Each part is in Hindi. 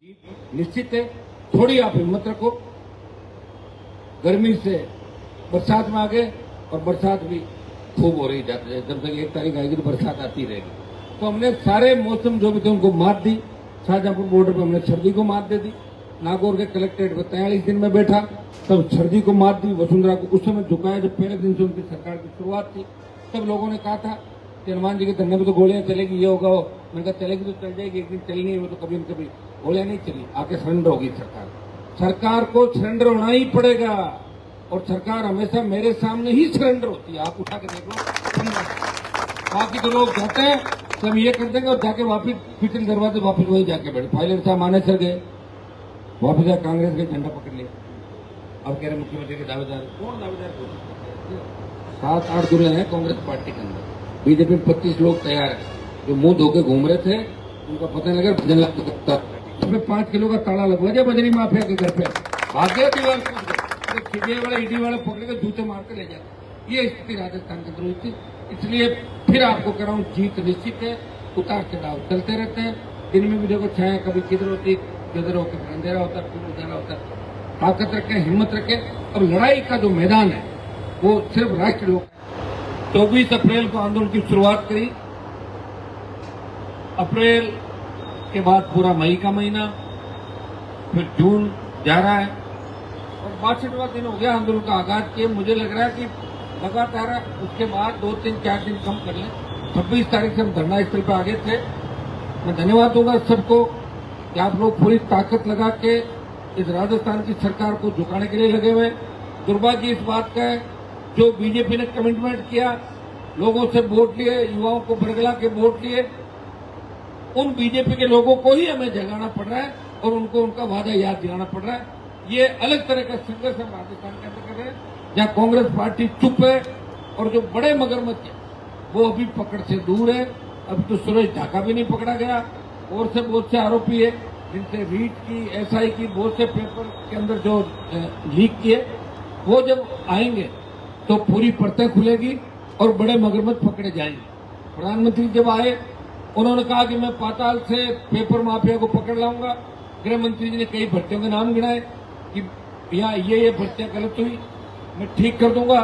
निश्चित है। थोड़ी आप हिम्मत रखो, गर्मी से बरसात में आ गए और बरसात भी खूब हो रही जाती है। जब तक 1 तारीख आएगी तो बरसात आती रहेगी। तो हमने सारे मौसम जो भी थे उनको मात दी। शाहजहांपुर बॉर्डर पर हमने सर्दी को मात दे दी। नागौर के कलेक्ट्रेट पर 43 दिन में बैठा, तब सर्दी को मात दी। वसुंधरा को उस समय झुकाया जब पहले दिन से उनकी सरकार की शुरुआत थी। तब लोगों ने कहा था कि हनुमान जी के धरने पर तो गोलियां चलेगी, ये होगा वो। मैंने कहा चलेगी तो चल जाएगी, एक दिन चलनी है, वो तो कभी न कभी गोलियां नहीं चली, आके सरेंडर होगी सरकार। सरकार को सरेंडर होना ही पड़ेगा और सरकार हमेशा मेरे सामने ही सरेंडर होती है। आप उठा के देख लो। बाकी तो लोग कहते हैं कि हम ये कर देंगे और जाके वापिस पिछले दरवाजे वापिस वहीं जाके बैठे। फाइलर साहब मानेसर गए, वापिस आए, कांग्रेस के झंडा पकड़ लिया। अब कह रहे मुख्यमंत्री के दावेदार। कौन दावेदार? 7-8 दुल्हन है कांग्रेस पार्टी के अंदर। बीजेपी में 25 लोग तैयार है जो मुंह धोके घूम रहे थे। उनका पता नहीं लगा भजन लगता। उसमें 5 किलो का ताला लगवा दिया बजरी माफिया के घर पे। भागे दीवार सीबीआई वाले ईडी वाले पकड़ के जूते मार के ले जाते। ये स्थिति राजस्थान की हुई थी। इसलिए फिर आपको कह रहा हूँ, जीत निश्चित है। उतार चढ़ाव चलते रहते हैं। दिन में भी देखो छाया कभी किधर होती, किधर होकर अंधेरा होता, फिर उजाला होता। ताकत रखें, हिम्मत रखें। अब लड़ाई का जो मैदान है वो सिर्फ राष्ट्र लोग। 24 अप्रैल को आंदोलन की शुरुआत करी। अप्रैल के बाद पूरा मई का महीना, फिर जून जा रहा है और 62वां दिन हो गया आंदोलन का आगाज किए। मुझे लग रहा है कि लगातार उसके बाद 2-3-4 दिन कम कर लें। 26 तारीख से हम धरना स्थल पर आ गए थे। मैं धन्यवाद दूंगा सबको कि आप लोग पूरी ताकत लगा के इस राजस्थान की सरकार को झुकाने के लिए लगे हुए। दुर्भाग्य इस बात का है, जो बीजेपी ने कमिटमेंट किया, लोगों से वोट लिए, युवाओं को बरगला के वोट लिए, उन बीजेपी के लोगों को ही हमें जगाना पड़ रहा है और उनको उनका वादा याद दिलाना पड़ रहा है। ये अलग तरह का संघर्ष हम राजस्थान के अंदर कर रहे हैं, जहां कांग्रेस पार्टी चुप है और जो बड़े मगरमच्छ है वो अभी पकड़ से दूर है। अभी तो सुरेश ढाका भी नहीं पकड़ा गया और से बहुत से आरोपी है जिनसे रीट की, एसआई की बहुत से पेपर के अंदर जो लीक किए, वो जब आएंगे तो पूरी परतें खुलेगी और बड़े मगरमच्छ पकड़े जाएंगे। प्रधानमंत्री जब आए उन्होंने कहा कि मैं पाताल से पेपर माफिया को पकड़ लाऊंगा। गृह मंत्री जी ने कई भर्तियों के नाम गिनाए कि यहाँ ये भर्तियां गलत हुई, मैं ठीक कर दूंगा।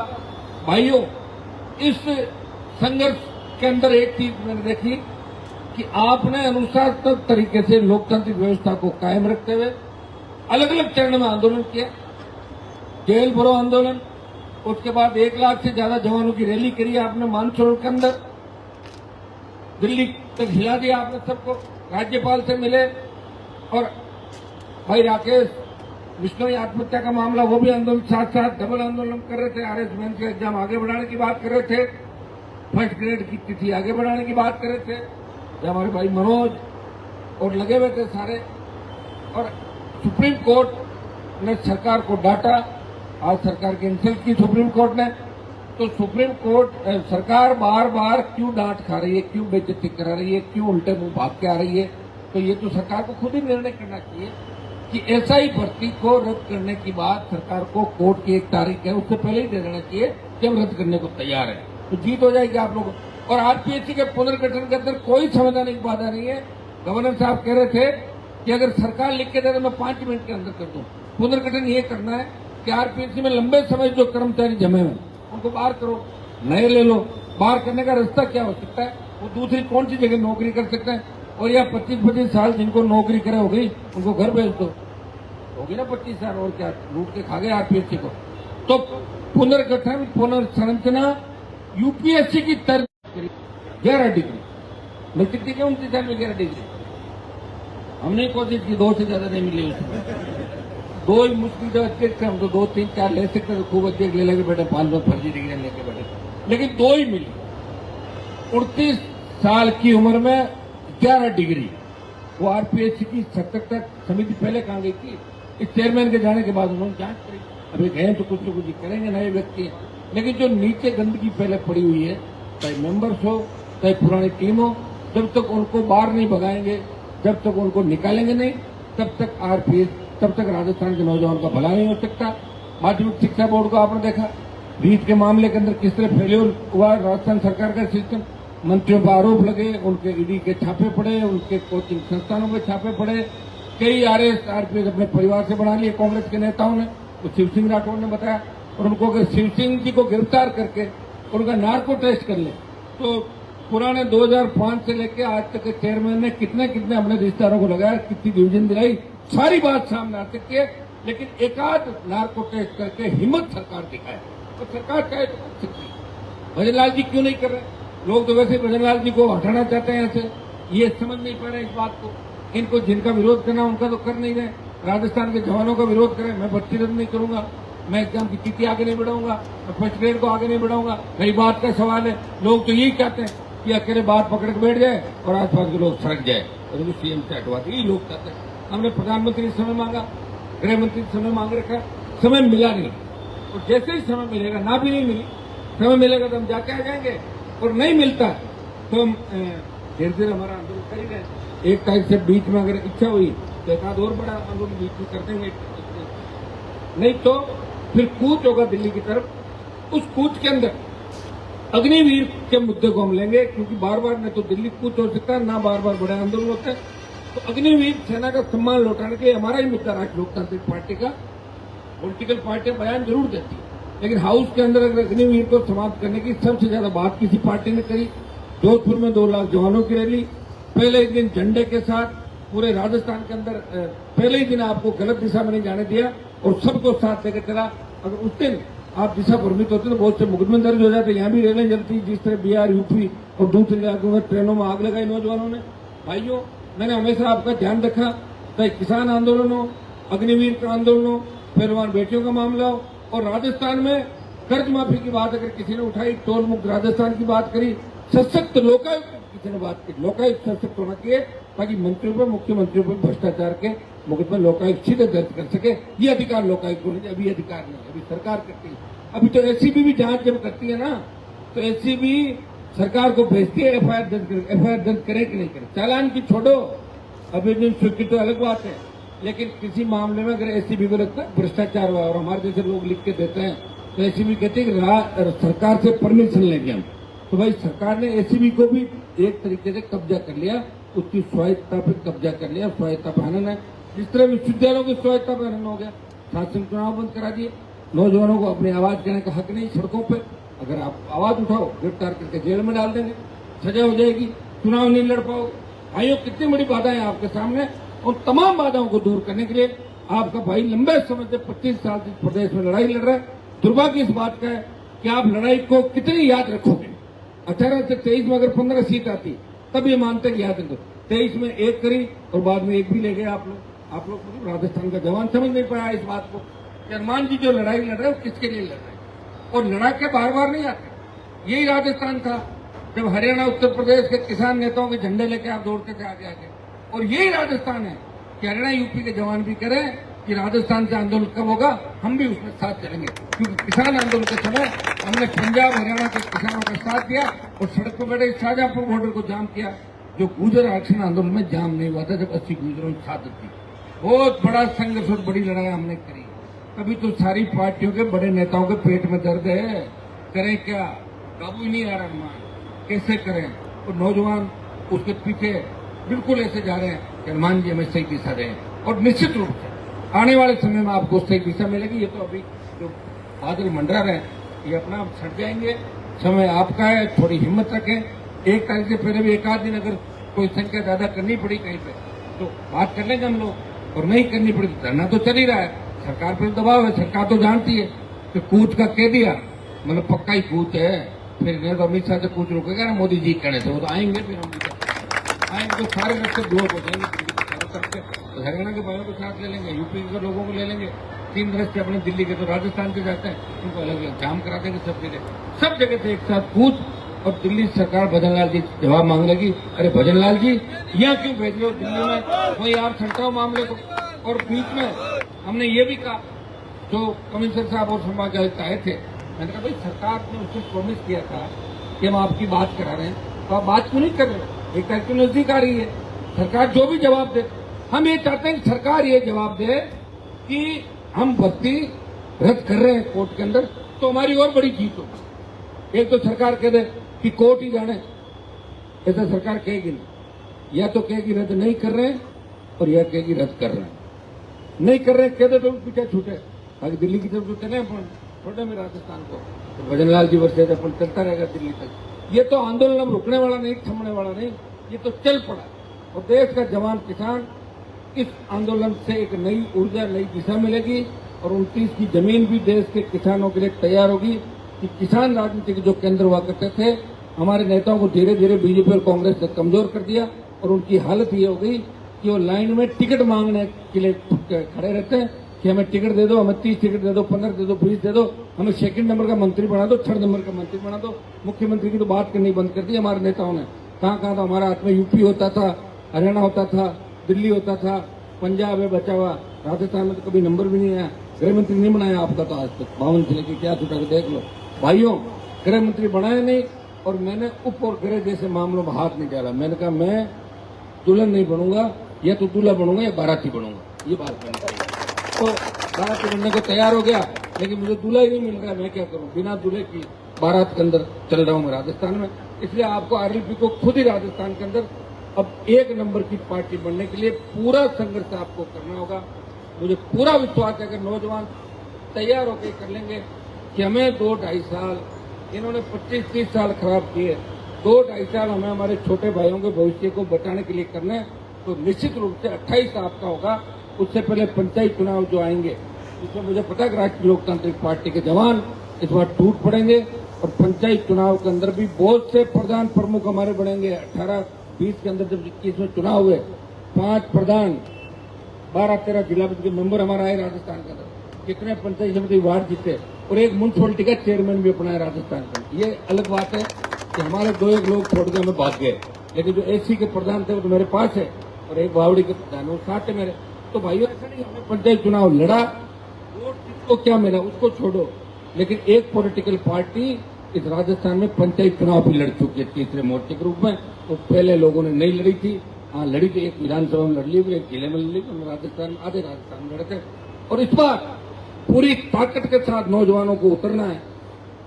भाइयों, इस संघर्ष के अंदर एक चीज मैंने देखी कि आपने अनुशासनात्मक तरीके से लोकतांत्रिक व्यवस्था को कायम रखते हुए अलग अलग चरण में आंदोलन किया। जेल भरो आंदोलन, उसके बाद 1 लाख से ज्यादा जवानों की रैली करी आपने मानसरोवर के अंदर, दिल्ली तक हिला दिया आपने सबको। राज्यपाल से मिले और भाई राकेश बिश्नोई आत्महत्या का मामला, वो भी आंदोलन साथ साथ डबल आंदोलन कर रहे थे। आरएस मेंस का एग्जाम आगे बढ़ाने की बात कर रहे थे, फर्स्ट ग्रेड की तिथि आगे बढ़ाने की बात कर रहे थे। हमारे भाई मनोज और लगे हुए थे सारे। और सुप्रीम कोर्ट ने सरकार को डांटा। आज सरकार की इंसल्ट की सुप्रीम कोर्ट ने। तो सुप्रीम कोर्ट सरकार बार बार क्यों डांट खा रही है, क्यों बेइज्जती करा रही है, क्यों उल्टे मुंह भाग के आ रही है? तो ये तो सरकार को खुद ही निर्णय करना चाहिए कि एसआई भर्ती को रद्द करने की बात सरकार को कोर्ट की 1 तारीख है उससे पहले ही दे देना चाहिए कि हम रद्द करने को तैयार है। तो जीत हो जाएगी आप लोग। और आरपीएससी के पुनर्गठन के अंदर कोई संवैधानिक बाधा नहीं है। गवर्नर साहब कह रहे थे कि अगर सरकार लिख के दे तो मैं 5 मिनट के अंदर कर दूं। पुनर्गठन ये करना है कि आरपीएससी में लंबे समय जो कर्मचारी जमे हुए उनको बाहर करो, नए ले लो। बाहर करने का रास्ता क्या हो सकता है? वो दूसरी कौन सी जगह नौकरी कर सकते हैं? और या 25-25 साल जिनको नौकरी करे हो गई, उनको घर भेज दो, होगी ना 25 साल। और क्या लूट के खा गए आरपीएससी को? तो पुनर्गठन, पुनर्संरचना यूपीएससी की तर्ज 11 डिग्री मिलती थी क्या 29 साल में? 11 डिग्री हमने कोशिश की, 2 से ज्यादा नहीं मिली उसमें। 2 ही मुश्किल जो अच्छे थे, हम तो 2, 3, 4 ले सकते तो खूब अच्छे ले लेके बैठे, 5 लोग फर्जी डिग्री लेके बैठे, लेकिन 2 ही मिली। 29 साल की उम्र में 11 डिग्री। वो आरपीएससी की सतर्कता समिति पहले कहाँ गई थी? इस चेयरमैन के जाने के बाद उन्होंने जांच करी। अभी गए तो कुछ न कुछ करेंगे नए व्यक्ति, लेकिन जो नीचे गंदगी पहले पड़ी हुई है, चाहे मेंबर्स हो चाहे पुरानी टीम हो, जब तक उनको बाहर नहीं भगाएंगे, जब तक उनको निकालेंगे नहीं, तब तक राजस्थान के नौजवान का भला नहीं हो सकता। माध्यमिक शिक्षा बोर्ड को आपने देखा, रीट के मामले के अंदर किस तरह फेल्योर हुआ राजस्थान सरकार का सिस्टम। मंत्रियों पर आरोप लगे, उनके ईडी के छापे पड़े, उनके कोचिंग संस्थानों पर छापे पड़े, कई आरएस आरपीएस अपने परिवार से बना लिए कांग्रेस के नेताओं ने, तो शिव सिंह राठौड़ ने बताया। और उनको अगर शिव सिंह जी को गिरफ्तार करके उनका नार्को टेस्ट कर ले तो पुराने 2005 से लेकर आज तक के चेयरमैन ने कितने कितने अपने रिश्तेदारों को लगाया, कितनी डिवीजन दिलाई, सारी बात सामने आ सकती है। लेकिन एकाध नार्को टेस्ट करके हिम्मत सरकार दिखाए तो सरकार चाहे तो कर सकती है। भजनलाल जी क्यों नहीं कर रहे? लोग तो वैसे भजनलाल जी को हटाना चाहते हैं ऐसे, ये समझ नहीं पा रहे इस बात को। इनको जिनका विरोध करना उनका तो कर नहीं रहे। राजस्थान के जवानों का विरोध करें, मैं भर्ती रद्द नहीं करूंगा, मैं एग्जाम की तिथि आगे नहीं बढ़ाऊंगा, मैं फर्स्ट ग्रेड को आगे नहीं बढ़ाऊंगा। कई बात का सवाल है, लोग तो यही चाहते हैं कि अकेले बात पकड़ के बैठ जाए और आसपास के लोग सड़क जाए और सीएम से हटवा दे, यही लोग चाहते हैं। हमने प्रधानमंत्री से समय मांगा, गृह मंत्री से समय मांग रखा, समय मिला नहीं। और जैसे ही समय मिलेगा, ना भी नहीं मिली, समय मिलेगा तो हम जाके आ जाएंगे, और नहीं मिलता तो हम धीरे धीरे हमारा आंदोलन कर ही रहे। एक तारीख से बीच में अगर इच्छा हुई तो एक आध और बड़ा आंदोलन बीच में कर देंगे, नहीं तो फिर कूच होगा दिल्ली की तरफ। उस कूच के अंदर अग्निवीर के मुद्दे को हम लेंगे, क्योंकि बार बार न तो दिल्ली कूच हो सकता है, ना बार बार बड़े आंदोलन होते हैं। तो अग्निवीर सेना का सम्मान लौटाने के हमारा ही मुद्दा राष्ट्रीय लोकतांत्रिक पार्टी का। पॉलिटिकल पार्टियां बयान जरूर देती है, लेकिन हाउस के अंदर अगर अग्निवीर को समाप्त करने की सबसे ज्यादा बात किसी पार्टी ने करी। जोधपुर में 2 लाख जवानों की रैली, पहले ही दिन झंडे के साथ पूरे राजस्थान के अंदर, पहले ही दिन आपको गलत दिशा में नहीं जाने दिया और सबको साथ लेकर चला। अगर उस दिन आप दिशा भ्रमित होते तो बहुत से मुकदमे दर्ज हो जाते। यहाँ भी रेलें जलती, जिस तरह बिहार, यूपी और दूसरे इलाकों में ट्रेनों में आग लगाई नौजवानों ने। भाइयों, मैंने हमेशा आपका ध्यान रखा, चाहे किसान आंदोलन हो, अग्निवीर का आंदोलन हो, पहलवान बेटियों का मामला हो, और राजस्थान में कर्ज माफी की बात अगर किसी ने उठाई, टोल मुक्त राजस्थान की बात करी, सशक्त लोकायुक्त किसी ने बात की, लोकायुक्त सशक्त होना चाहिए ताकि मंत्रियों पर, मुख्यमंत्रियों पर भ्रष्टाचार के मुकदमे लोकायुक्त सीधे दर्ज कर सके। ये अधिकार लोकायुक्त को नहीं, अभी अधिकार नहीं, अभी सरकार करती है। अभी तो एसीबी भी जांच जब करती है ना, तो एसीबी सरकार को भेजती है एफआईआर दर्ज करे कि नहीं करे। चालान की छोड़ो, अभी स्वीकृति तो अलग बात है, लेकिन किसी मामले में अगर एसीबी को लगता है भ्रष्टाचार हुआ और हमारे जैसे लोग लिख के देते हैं तो एसीबी कहते हैं कि सरकार से परमिशन लेंगे हम। तो भाई सरकार ने एसीबी को भी एक तरीके से कब्जा कर लिया, उसकी स्वायत्ता पे कब्जा कर लिया, स्वायत्ता पे हनन है। जिस तरह विश्वविद्यालयों की स्वायत्ता पे हनन हो गया, शासन चुनाव बंद करा दिए, नौजवानों को अपनी आवाज कहने का हक नहीं सड़कों पे। अगर आप आवाज उठाओ गिरफ्तार करके जेल में डाल देंगे, सजा हो जाएगी, चुनाव नहीं लड़ पाओगे। भाइयों, कितनी बड़ी बाधाएं आपके सामने, उन तमाम बाधाओं को दूर करने के लिए आपका भाई लंबे समय से 25 साल से प्रदेश में लड़ाई लड़ रहा है। दुर्भाग्य इस बात का है कि आप लड़ाई को कितनी याद रखोगे। 18 से 23 में अगर 15 सीट आती तब ये मानते कि याद रखो। 23 में 1 करी और बाद में 1 भी ले गए आप लोग मतलब राजस्थान का जवान समझ नहीं पाया इस बात को कि हनुमान जी जो लड़ाई लड़ रहे हैं किसके लिए लड़ रहे हैं, और लड़ा के बार बार नहीं आते। यही राजस्थान था जब हरियाणा, उत्तर प्रदेश के किसान नेताओं के झंडे लेके आप दौड़ते थे आगे आगे, और यही राजस्थान है कि हरियाणा, यूपी के जवान भी करें कि राजस्थान से आंदोलन कब होगा, हम भी उसमें साथ चलेंगे। क्योंकि किसान आंदोलन के समय हमने पंजाब, हरियाणा के किसानों का साथ दिया और सड़क पर बैठे शाहजहांपुर बॉर्डर को जाम किया, जो गुर्जर आरक्षण आंदोलन में जाम नहीं हुआ था, जब 80 गुर्जरों की साथ थी। बहुत बड़ा संघर्ष और बड़ी लड़ाई हमने करी। अभी तो सारी पार्टियों के बड़े नेताओं के पेट में दर्द है, करें क्या, काबू ही नहीं आ रहा हनुमान, कैसे करें। और नौजवान उसके पीछे बिल्कुल ऐसे जा रहे हैं कि हनुमान जी हमें सही दिशा दें, और निश्चित रूप से आने वाले समय में आपको सही दिशा मिलेगी। ये तो अभी जो बादल मंडरा रहे हैं ये अपना आप छट जाएंगे, समय आपका है, थोड़ी हिम्मत रखें। 1 तारीख से पहले भी एक आध दिन अगर कोई संख्या ज्यादा करनी पड़ी कहीं पे तो बात कर लेंगे हम लोग, और नहीं करनी पड़ी तो धरना तो चल ही रहा है। सरकार पर दबाव है, सरकार तो जानती है कि कूच का कह दिया मतलब पक्का ही कूच है, फिर नहीं तो अमित शाह से कूच रुकेगा ना मोदी जी कहने से, वो तो आएंगे, फिर हम आएंगे तो सारे रास्ते ब्लॉक हो जाएंगे। तो हरियाणा के भाइयों को साथ ले लेंगे, यूपी के लोगों को ले लेंगे, 3 रास्ते अपने दिल्ली के तो राजस्थान से जाते हैं, उनको अलग अलग जाम करा देंगे सब जगह से एक साथ कूच। और दिल्ली सरकार भजनलाल जी जवाब मांग लेगी, अरे भजनलाल जी यहाँ क्यों भेज रहे हो दिल्ली में, कोई आप छंटाओ मामले को। और बीच में हमने ये भी कहा, जो कमिश्नर साहब और संभाग आयुक्त आए थे, मैंने कहा भाई सरकार ने उसको प्रॉमिस किया था कि हम आपकी बात करा रहे हैं, तो आप बात क्यों नहीं कर रहे। एक तारीख नजदीक आ रही है, सरकार जो भी जवाब दे, हम ये चाहते हैं कि सरकार ये जवाब दे कि हम भर्ती रद्द कर रहे हैं कोर्ट के अंदर, तो हमारी और बड़ी जीत होगी। एक तो सरकार कह दे कि कोर्ट ही जाने, ऐसा सरकार कहेगी नहीं, या तो कहेगी रद्द नहीं कर रहे हैं और यह कहेगी रद्द कर रहे हैं, नहीं कर रहे कह दो तो पीछे छूटे, बाकी दिल्ली की तरफ तो चले अपन छोटे में राजस्थान को, तो भजनलाल जी वर्षे अपन चलता रहेगा दिल्ली तक। ये तो आंदोलन अब रुकने वाला नहीं, थमने वाला नहीं, ये तो चल पड़ा और देश का जवान किसान इस आंदोलन से एक नई ऊर्जा, नई दिशा मिलेगी और 29 की जमीन भी देश के किसानों के लिए तैयार होगी कि किसान राजनीति के जो केंद्र हुआ करते थे, हमारे नेताओं को धीरे धीरे बीजेपी और कांग्रेस ने कमजोर कर दिया और उनकी हालत ये हो गई कि वो लाइन में टिकट मांगने के लिए खड़े रहते हैं कि हमें टिकट दे दो, हमें 30 टिकट दे दो, 15 दे दो, 20 दे दो, हमें सेकंड नंबर का मंत्री बना दो, थर्ड नंबर का मंत्री बना दो। मुख्यमंत्री की तो बात करनी बंद कर दी हमारे नेताओं ने। कहाँ कहाँ था हमारा हाथ में, यूपी होता था, हरियाणा होता था, दिल्ली होता था, पंजाब है बचा हुआ, राजस्थान में तो कभी नंबर भी नहीं आया। गृह मंत्री नहीं बनाया आपका तो आज तक 52 जिले की क्या छुटा के देख लो भाइयों, गृह मंत्री बनाया नहीं और मैंने उप और गृह जैसे मामलों में हाथ नहीं डाला। मैंने कहा मैं दुल्हन नहीं बनूंगा, या तो दूल्हा बनूंगा या बाराती बनूंगा, ये बात करनी चाहिए। तो बाराती बनने को तैयार हो गया, लेकिन मुझे दूल्हा ही नहीं मिल रहा है, मैं क्या करूं, बिना दूल्हे की बारात के अंदर चल रहा हूं मैं राजस्थान में। इसलिए आपको आरएलपी को खुद ही राजस्थान के अंदर अब 1 नंबर की पार्टी बनने के लिए पूरा संघर्ष आपको करना होगा। मुझे पूरा विश्वास है अगर नौजवान तैयार होकर कर लेंगे कि हमें 2-2.5 साल, इन्होंने 25-30 साल खराब किए, 2-2.5 साल हमें हमारे छोटे भाइयों के भविष्य को बचाने के लिए करना है, तो निश्चित रूप से 28 आपका होगा। उससे पहले पंचायत चुनाव जो आएंगे, इसमें मुझे पता है कि राष्ट्रीय लोकतांत्रिक पार्टी के जवान इस बार टूट पड़ेंगे और पंचायत चुनाव के अंदर भी बहुत से प्रधान प्रमुख हमारे बढ़ेंगे। 18-20 के अंदर जब 21 में चुनाव हुए, 5 प्रधान, 12-13 जिला के मेंबर हमारा आए राजस्थान के अंदर, कितने पंचायत समिति वार्ड जीते और एक म्यूनसिपलिटी का चेयरमैन भी अपना है राजस्थान का। ये अलग बात है कि हमारे 2-1 लोग छोड़ के हमें भाग गए, लेकिन जो एसी के प्रधान थे वो तो मेरे पास है और एक बावड़ी के प्रधान वो साथ है मेरे। तो भाइयों ऐसा नहीं, हमने पंचायत चुनाव लड़ा, वोट किसको क्या मिला उसको छोड़ो, लेकिन एक पॉलिटिकल पार्टी इस राजस्थान में पंचायत चुनाव भी लड़ चुकी है तीसरे मोर्चे के रूप में। तो पहले लोगों ने नहीं लड़ी थी, हाँ लड़ी थी, एक विधानसभा में लड़ ली, एक जिले में लड़ ली, राजस्थान आधे राजस्थान में लड़े थे। और इस बार पूरी ताकत के साथ नौजवानों को उतरना है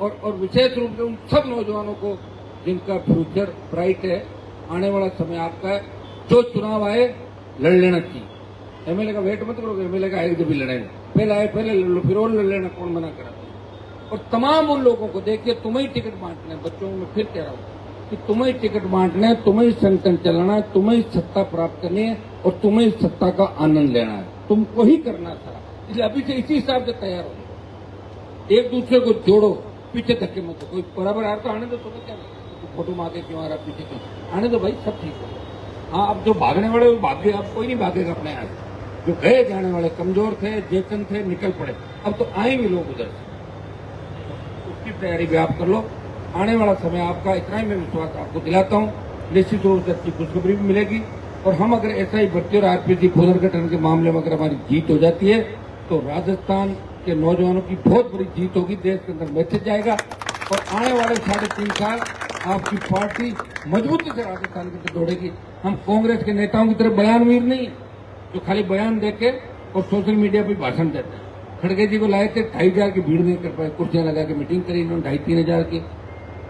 और विशेष रूप से उन सब नौजवानों को जिनका फ्यूचर ब्राइट है, आने वाला समय आपका है, जो चुनाव आए लड़ लेना चाहिए। एमएलए का वेट मत करो, एमएलए का आएगा जब भी लड़ेंगे, पहले आए पहले लड़ लो, फिर और लड़ लेना, कौन मना करा। और तमाम उन लोगों को देखिए, तुम्हें टिकट बांटना है, बच्चों में फिर कह रहा हूं कि तुम्हें टिकट बांटना है, तुम्हें संगठन चलाना है, तुम्हें सत्ता प्राप्त करनी है और तुम्हें सत्ता का आनंद लेना है, तुमको ही करना था। इसलिए अभी से इसी हिसाब से तैयार हो, एक दूसरे को जोड़ो, पीछे धक्के मत दो। कोई बराबर आ तो आने दो, तुम्हें क्या फोटो मांगे क्यों आ रहा पीछे क्यों, आने दो भाई, सब ठीक है। हाँ अब जो भागने वाले वो भाग गए, अब कोई नहीं भागेगा अपने यहाँ। जो गए जाने वाले कमजोर थे, जेतन थे, निकल पड़े, अब तो आएंगे लोग उधर से, उसकी तैयारी भी आप कर लो। आने वाला समय आपका, इतना ही मैं विश्वास आपको दिलाता हूँ, निश्चित रूप से अच्छी खुशखबरी भी मिलेगी। और हम अगर ऐसा ही भर्ती और आरपीसी पुनर्गठन के मामले में अगर हमारी जीत हो जाती है तो राजस्थान के नौजवानों की बहुत बड़ी जीत होगी, देश के अंदर मैसेज जाएगा और आने वाले 3.5 साल आपकी पार्टी मजबूती से राजस्थान की तरफ दौड़ेगी। हम कांग्रेस के नेताओं की तरफ बयानवीर नहीं जो खाली बयान देके और सोशल मीडिया पर भाषण देते हैं। खड़गे जी को लाए थे, 2,500 की भीड़ नहीं कर पाए, कुर्सियां लगा के मीटिंग करी इन्होंने 2,500-3,000 की।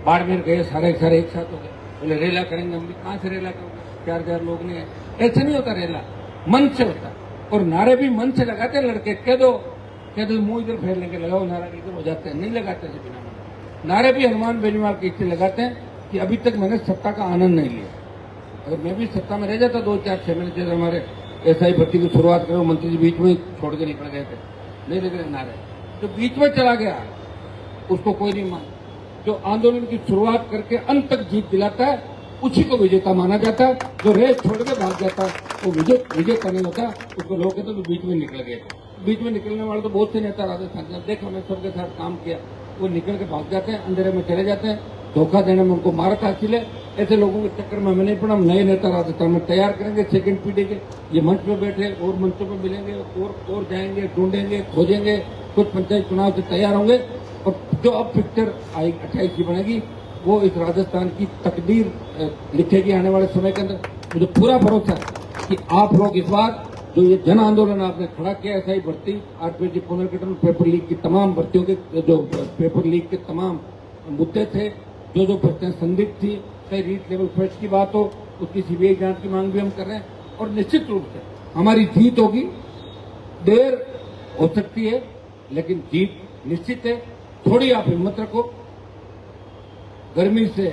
बाड़मेर गए, सारे एक साथ हो गए, बोले रेला करेंगे, हम भी कहाँ से रेला करेंगे, 4,000 लोग नहीं है। ऐसे नहीं होता रेला, मन से होता। और नारे भी मन से लगाते लड़के, कह दो मुंह इधर फेर लेंगे, लगाओ नारा, इधर हो जाते हैं, नहीं लगाते थे बिना मन। नारे भी हनुमान बेनीवाल के इससे लगाते हैं कि अभी तक मैंने सत्ता का आनंद नहीं लिया। अगर मैं भी सत्ता में रह जाता 2-4-6 महीने, जैसे हमारे एसआई भर्ती की शुरुआत करो, मंत्री जी बीच में छोड़ के निकल गए थे, नहीं लग रहे नारे, जो बीच में चला गया उसको कोई नहीं मान। जो आंदोलन की शुरुआत करके अंत तक जीत दिलाता है उसी को विजेता माना जाता है। जो रेस छोड़ के भाग जाता है वो विजेता नहीं होता, उसको लोग कहते तो बीच में निकल गए। बीच में निकलने वाले तो बहुत से नेता राजस्थान में, देखो हमने सबके साथ काम किया, वो निकल के भाग जाते हैं, अंधेरे में चले जाते हैं, धोखा देने में उनको मारा था। इसलिए ऐसे लोगों के चक्कर में हमें नहीं पड़ा। हम नए नेता राजस्थान में तैयार करेंगे, सेकंड पीढ़ी के। ये मंच पे बैठे और मंचों पे मिलेंगे और जाएंगे, ढूंढेंगे, खोजेंगे, कुछ पंचायत चुनाव से तैयार होंगे और जो अब पिक्चर आई 28 की बनेगी वो इस राजस्थान की तकदीर लिखेगी आने वाले समय के अंदर। मुझे पूरा भरोसा है कि आप लोग इस बार जो ये जन आंदोलन आपने खड़ा किया, ऐसा ही भर्ती, आरपीसी पुनर्गठन, पेपर लीक की तमाम भर्तियों के, जो पेपर लीक के तमाम मुद्दे थे, जो भर्तियां संदिग्ध थी, चाहे रीट लेवल फर्स्ट की बात हो, उसकी सीबीआई जांच की मांग भी हम कर रहे हैं। और निश्चित रूप से हमारी जीत होगी। देर हो सकती है लेकिन जीत निश्चित है। थोड़ी आप हिम्मत रखो। गर्मी से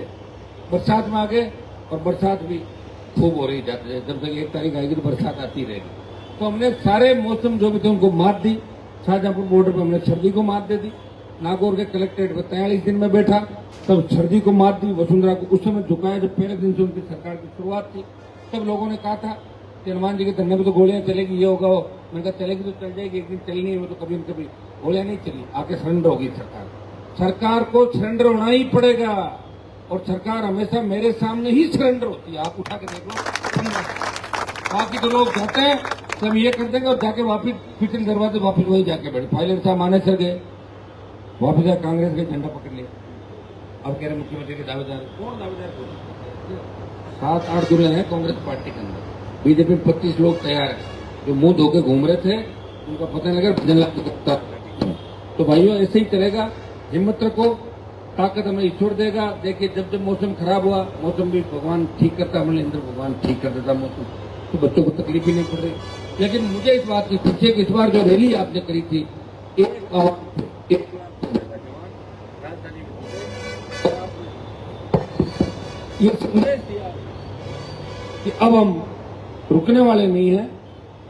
बरसात में आ गए और बरसात भी खूब हो रही जाती है। जब तक 1 तारीख आएगी तो बरसात आती रहेगी। तो हमने सारे मौसम जो भी थे उनको मात दी। शाहजहांपुर बॉर्डर पर हमने सर्दी को मात दे दी। नागौर के कलेक्ट्रेट पर 43 दिन में बैठा, तब सर्दी को मात दी। वसुंधरा को उस समय झुकाया जब पहले दिन से उनकी सरकार की शुरुआत थी। तब लोगों ने कहा था कि हनुमान जी के धरने में तो गोलियां चलेगी, ये होगा वो। मैंने कहा चलेगी तो चल जाएगी, एक दिन चलनी है, वो तो कभी न कभी गोलियां नहीं चली। आके सरेंडर होगी सरकार। सरकार को सरेंडर होना ही पड़ेगा और सरकार हमेशा मेरे सामने ही सरेंडर होती है। आप उठा के देख लो। बाकी तो लोग जाते हैं तो हम ये कर देंगे और जाके वापिस पिछले दरवाजे वापिस वही जाके बैठे। फाइलर साहब मानेसर गए, वापिस आए, कांग्रेस का झंडा पकड़ लिया। अब कह रहे मुख्यमंत्री के दावेदार। कौन दावेदार? 7-8 दूर हैं कांग्रेस पार्टी के अंदर। बीजेपी में 25 लोग तैयार हैं जो मुंह धोके घूम रहे थे, उनका पता नहीं लगा भजन लगता। तो भाइयों ऐसे ही चलेगा। हिम्मत रखो, ताकत हमें ईश्वर देगा। देखिए जब जब मौसम खराब हुआ, मौसम भी भगवान ठीक करता, हमारे इंद्र भगवान ठीक कर देता मौसम, तो बच्चों को तकलीफ ही नहीं पड़ रही। लेकिन मुझे इस बात की खुशी है कि इस बार जो रैली आपने करी थी, ये संदेश दिया कि अब हम रुकने वाले नहीं हैं,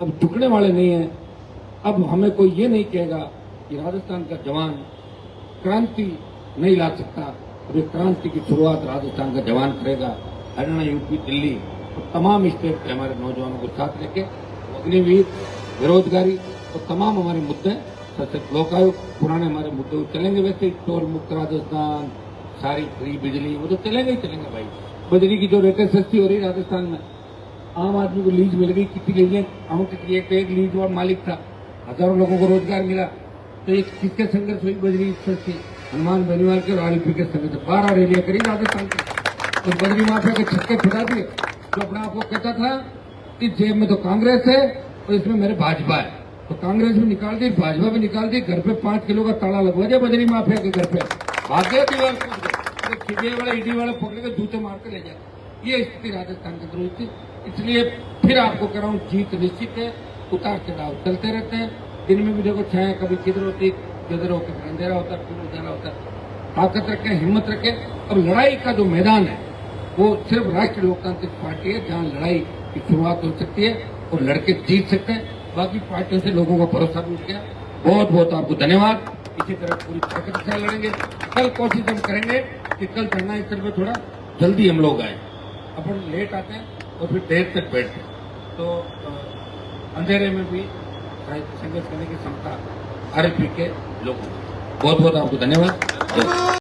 अब झुकने वाले नहीं हैं। अब हमें कोई ये नहीं कहेगा कि राजस्थान का जवान क्रांति नहीं ला सकता। अब ये क्रांति की शुरुआत राजस्थान का जवान करेगा। हरियाणा, यूपी, दिल्ली और तमाम स्टेट के हमारे नौजवानों को साथ लेके अग्निवीर, बेरोजगारी और तमाम हमारे मुद्दे, सशक्त लोकायुक्त, पुराने हमारे मुद्दे चलेंगे। वैसे टोल मुक्त राजस्थान, सारी फ्री बिजली, वो तो चलेंगे ही चलेंगे भाई। बिजली की जो रेटें सस्ती हो रही है राजस्थान में, आम आदमी को लीज मिल गई। कितनी लीजें हम कितनी? एक लीज और मालिक था, हजारों लोगों को रोजगार मिला। तो एक किसके संघर्ष हुई? बजरी सस्ती, हनुमान बेनीवाल के और आरएलपी के संघर्ष। 12 रैलियां करी राजस्थान की। तो बजरी माफिया के छक्के छुड़ा दिए। जो अपने आप को कहता था कि जेब में तो कांग्रेस है और इसमें मेरे भाजपा है, तो कांग्रेस भी निकाल दी, भाजपा भी निकाल दी। घर पे 5 किलो का ताला लगवा दिया बजरी माफिया के घर पे। भाग गया दीवार कूद गए। सीबीआई वाला, ईडी वाला पकड़ के जूते मार के ले जाते। ये स्थिति राजस्थान की जरूरत थी। इसलिए फिर आपको कह रहा हूँ, जीत निश्चित है। उतार चढ़ाव चलते रहते हैं। दिन में भी देखो छाया कभी किधर होती, किधर होकर अंधेरा होता, फिर उजाला होता। ताकत रखें, हिम्मत रखें। अब लड़ाई का जो मैदान है वो सिर्फ राष्ट्रीय लोकतांत्रिक पार्टी है जहां लड़ाई की शुरुआत हो सकती है और लड़के जीत सकते हैं। बाकी पार्टियों से लोगों का भरोसा भी उठ गया। बहुत बहुत आपको धन्यवाद। इसी तरह पूरी ताकत से लड़ेंगे। कल कोशिश हम करेंगे कि कल धरना स्थल पर थोड़ा जल्दी हम लोग आए। अपन लेट आते हैं और फिर देर तक बैठते हैं, तो अंधेरे में भी संघर्ष करने की क्षमता आरएलपी के लोगों को। बहुत बहुत आपको धन्यवाद।